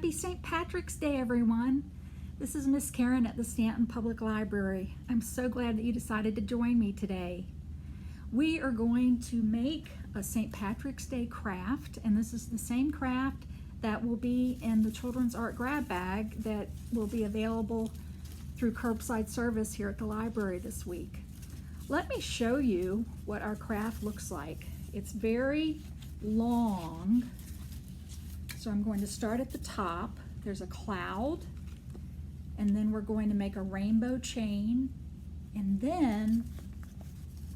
Happy St. Patrick's Day, everyone. This is Miss Karen at the Stanton Public Library. I'm so glad that you decided to join me today. We are going to make a St. Patrick's Day craft, and this is the same craft that will be in the Children's Art grab bag that will be available through curbside service here at the library this week. Let me show you what our craft looks like. It's very long, so I'm going to start at the top. There's a cloud, and then we're going to make a rainbow chain, and then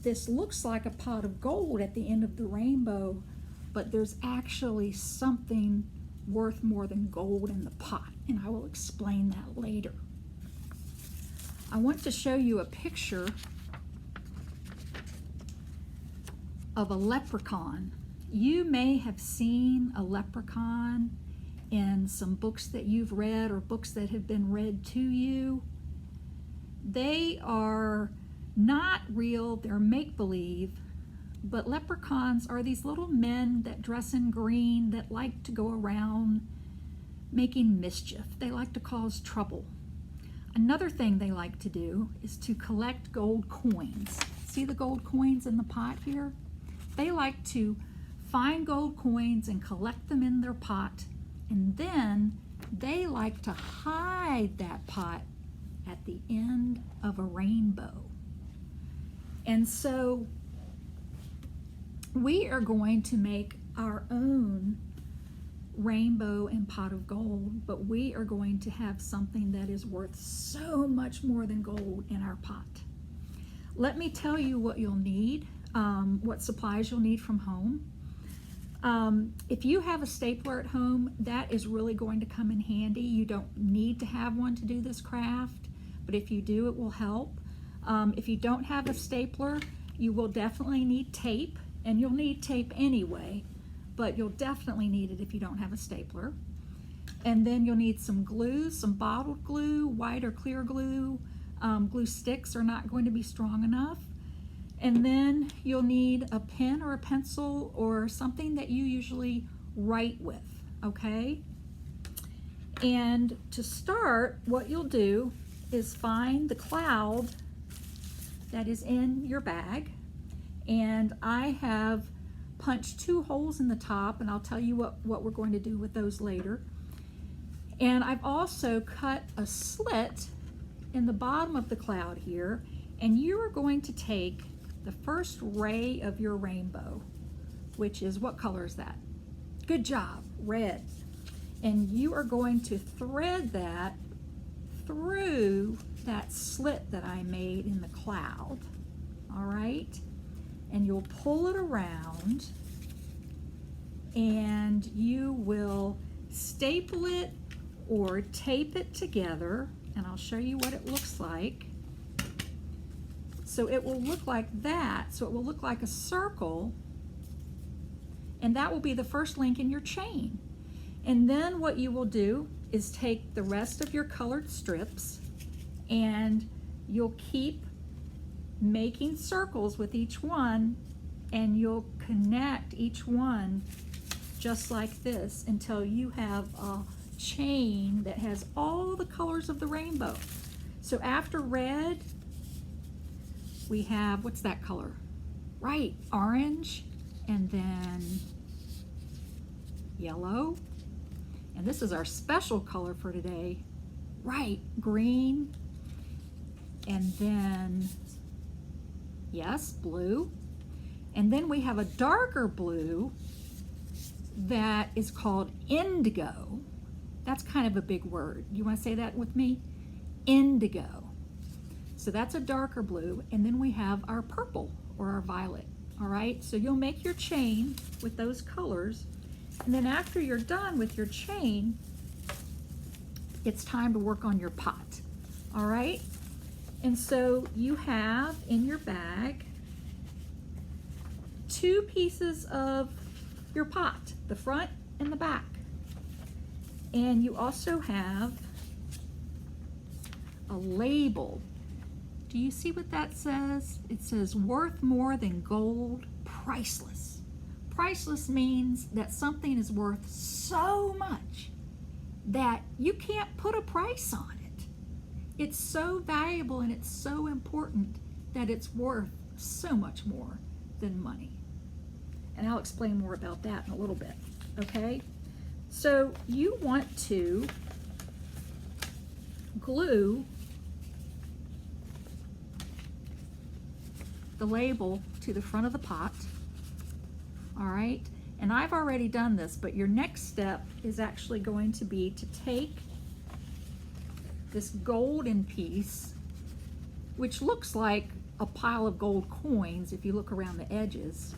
this looks like a pot of gold at the end of the rainbow, but there's actually something worth more than gold in the pot, and I will explain that later. I want to show you a picture of a leprechaun. You may have seen a leprechaun in some books that you've read or books that have been read to you. They are not real, they're make-believe, but leprechauns are these little men that dress in green that like to go around making mischief. They like to cause trouble. Another thing they like to do is to collect gold coins. See the gold coins in the pot here? They like to find gold coins and collect them in their pot, and then they like to hide that pot at the end of a rainbow. And so we are going to make our own rainbow and pot of gold, but we are going to have something that is worth so much more than gold in our pot. Let me tell you what you'll need, what supplies you'll need from home. If you have a stapler at home, that is really going to come in handy. You don't need to have one to do this craft, but if you do, it will help. If you don't have a stapler, you will definitely need tape, and you'll need tape anyway, but you'll definitely need it if you don't have a stapler. And then you'll need some glue, some bottled glue, white or clear glue. Glue sticks are not going to be strong enough. And then you'll need a pen or a pencil or something that you usually write with, okay? And to start, what you'll do is find the cloud that is in your bag. And I have punched 2 holes in the top, and I'll tell you what we're going to do with those later. And I've also cut a slit in the bottom of the cloud here, and you are going to take the first ray of your rainbow, which is, what color is that? Good job, red. And you are going to thread that through that slit that I made in the cloud, all right? And you'll pull it around, and you will staple it or tape it together, and I'll show you what it looks like. So it will look like that. So it will look like a circle, and that will be the first link in your chain. And then what you will do is take the rest of your colored strips, and you'll keep making circles with each one, and you'll connect each one just like this until you have a chain that has all the colors of the rainbow. So after red, we have, what's that color? Right, orange, and then yellow. And this is our special color for today. Right, green, and then, yes, blue. And then we have a darker blue that is called indigo. That's kind of a big word. You want to say that with me? Indigo. So that's a darker blue. And then we have our purple or our violet. All right, so you'll make your chain with those colors. And then after you're done with your chain, it's time to work on your pot. All right? And so you have in your bag 2 pieces of your pot, the front and the back. And you also have a label. Do you see what that says? It says worth more than gold, priceless. Priceless means that something is worth so much that you can't put a price on it. It's so valuable and it's so important that it's worth so much more than money. And I'll explain more about that in a little bit, okay? So you want to glue the label to the front of the pot, all right? And I've already done this, but your next step is actually going to be to take this golden piece, which looks like a pile of gold coins if you look around the edges,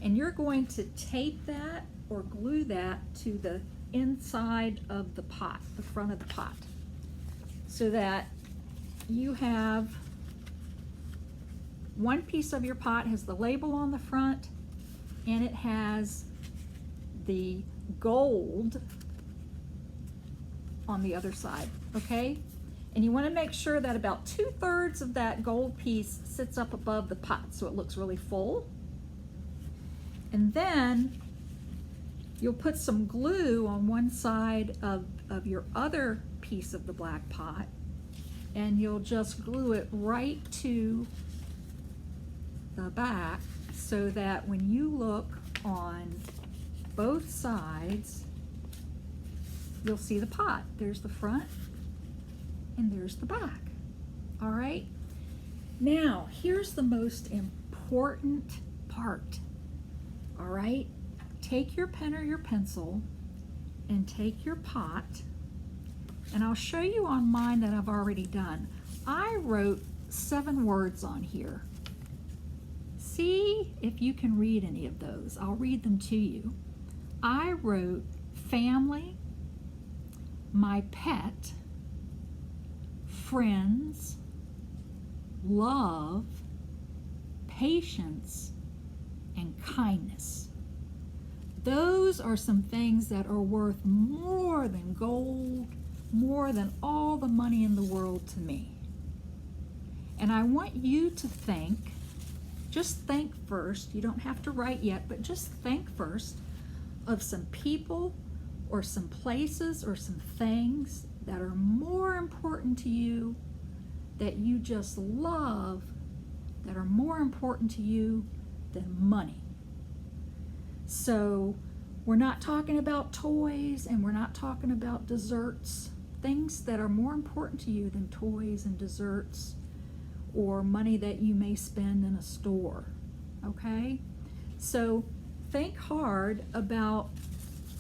and you're going to tape that or glue that to the inside of the pot, the front of the pot, so that you have one piece of your pot has the label on the front and it has the gold on the other side, okay? And you want to make sure that about 2/3 of that gold piece sits up above the pot so it looks really full. And then you'll put some glue on one side of your other piece of the black pot, and you'll just glue it right to the back so that when you look on both sides, you'll see the pot. There's the front and there's the back. All right? Now, here's the most important part. All right? Take your pen or your pencil and take your pot, and I'll show you on mine that I've already done. I wrote 7 words on here. See if you can read any of those. I'll read them to you. I wrote family, my pet, friends, love, patience, and kindness. Those are some things that are worth more than gold, more than all the money in the world to me. And I want you to think, just think first, you don't have to write yet, but just think first of some people or some places or some things that are more important to you, that you just love, that are more important to you than money. So we're not talking about toys and we're not talking about desserts, things that are more important to you than toys and desserts or money that you may spend in a store, okay? So think hard about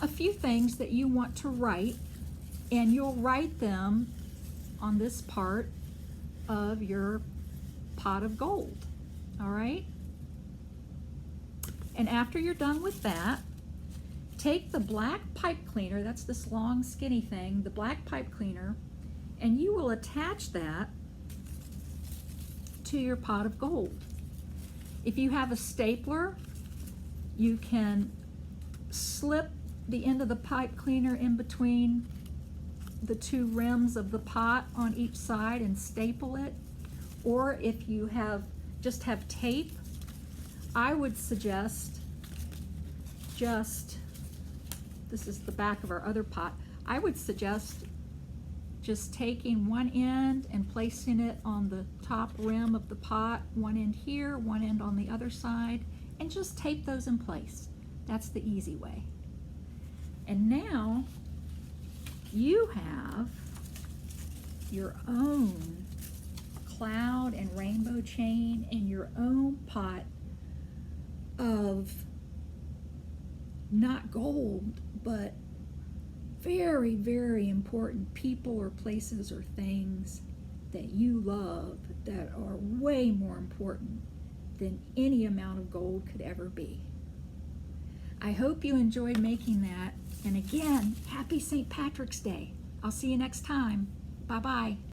a few things that you want to write, and you'll write them on this part of your pot of gold, all right? And after you're done with that, take the black pipe cleaner, that's this long skinny thing, the black pipe cleaner, and you will attach that to your pot of gold. If you have a stapler, you can slip the end of the pipe cleaner in between the 2 rims of the pot on each side and staple it. Or if you just have tape, I would suggest this is the back of our other pot, I would suggest just taking one end and placing it on the top rim of the pot, one end here, one end on the other side, and just tape those in place. That's the easy way. And now you have your own cloud and rainbow chain and your own pot of not gold, but very, very important people or places or things that you love that are way more important than any amount of gold could ever be. I hope you enjoyed making that. And again, happy St. Patrick's Day. I'll see you next time. Bye-bye.